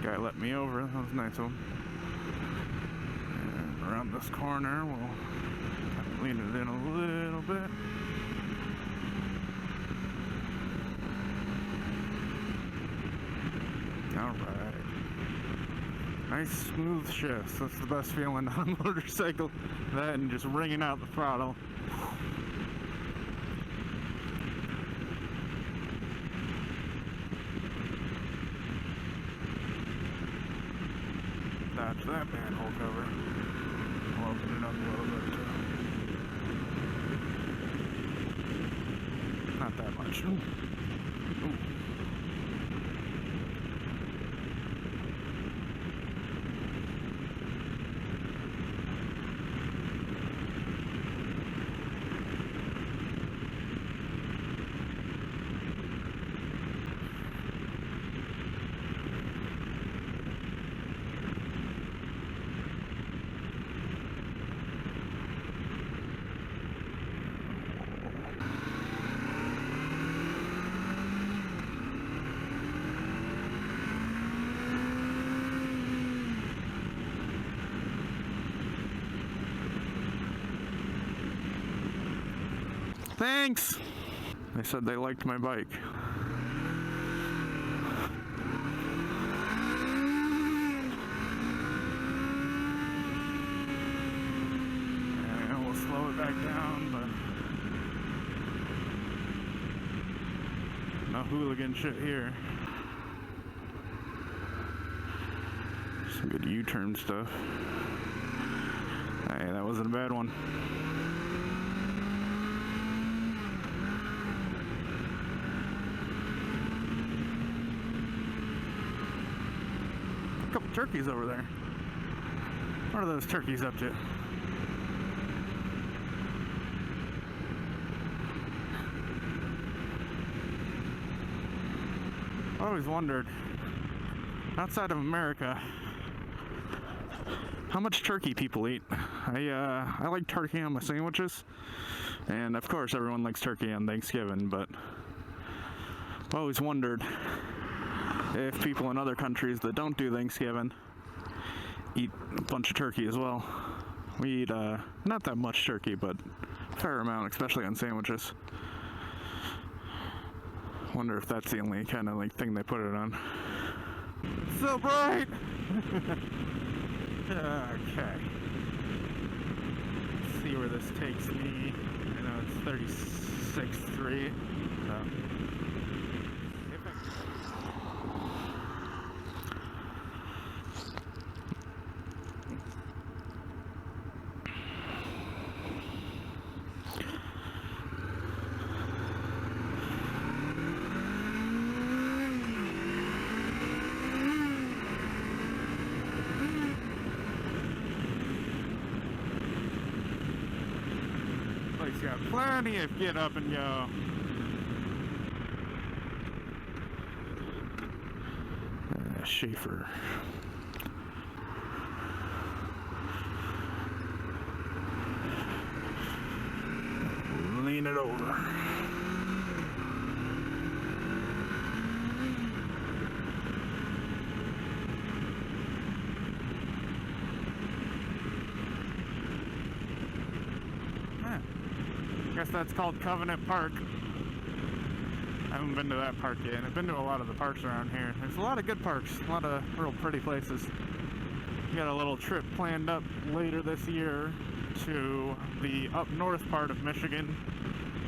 Guy let me over. That was nice of him. And around this corner, we'll kind of lean it in a little bit. Alright. Nice smooth shifts. That's the best feeling on a motorcycle. That and just wringing out the throttle. Dodge that manhole cover. I'll open it up a little bit too. Not that much. Ooh. Thanks! They said they liked my bike. And we'll slow it back down, but no hooligan shit here. Some good U-turn stuff. Hey, that wasn't a bad one. Couple turkeys over there. What are those turkeys up to? I always wondered, outside of America, how much turkey people eat. I like turkey on my sandwiches, and of course everyone likes turkey on Thanksgiving, but I always wondered if people in other countries that don't do Thanksgiving eat a bunch of turkey as well. We eat not that much turkey, but a fair amount, especially on sandwiches. Wonder if that's the only kind of like thing they put it on. It's so bright! Okay. Let's see where this takes me. I know it's 36.3. So. It's got plenty of get up and go. Schaefer. Lean it over. I guess that's called Covenant Park. I haven't been to that park yet. I've been to a lot of the parks around here. There's a lot of good parks, a lot of real pretty places. We got a little trip planned up later this year to the up north part of Michigan,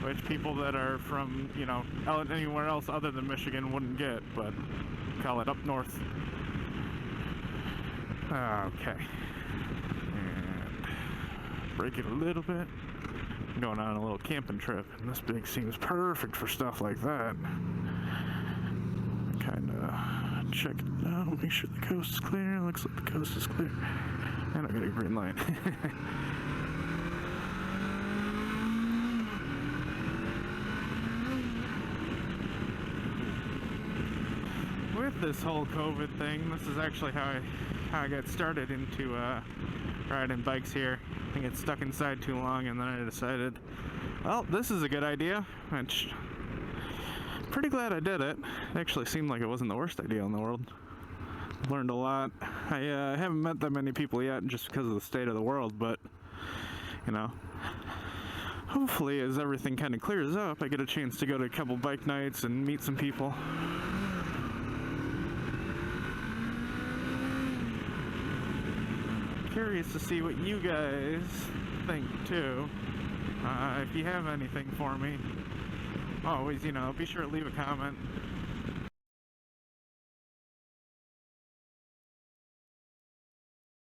which people that are from, you know, anywhere else other than Michigan wouldn't get, but call it up north. Okay. And break it a little bit. Going on a little camping trip, and this big seems perfect for stuff like that. Kind of check it out, make sure the coast is clear. Looks like the coast is clear. And I got a green light. With this whole COVID thing, this is actually how I got started into riding bikes here. I get stuck inside too long, and then I decided, well, this is a good idea, which pretty glad I did it. It actually seemed like it wasn't the worst idea in the world. Learned a lot. I haven't met that many people yet just because of the state of the world, but, you know, hopefully as everything kind of clears up, I get a chance to go to a couple bike nights and meet some people. Curious to see what you guys think too. If you have anything for me, always, you know, be sure to leave a comment.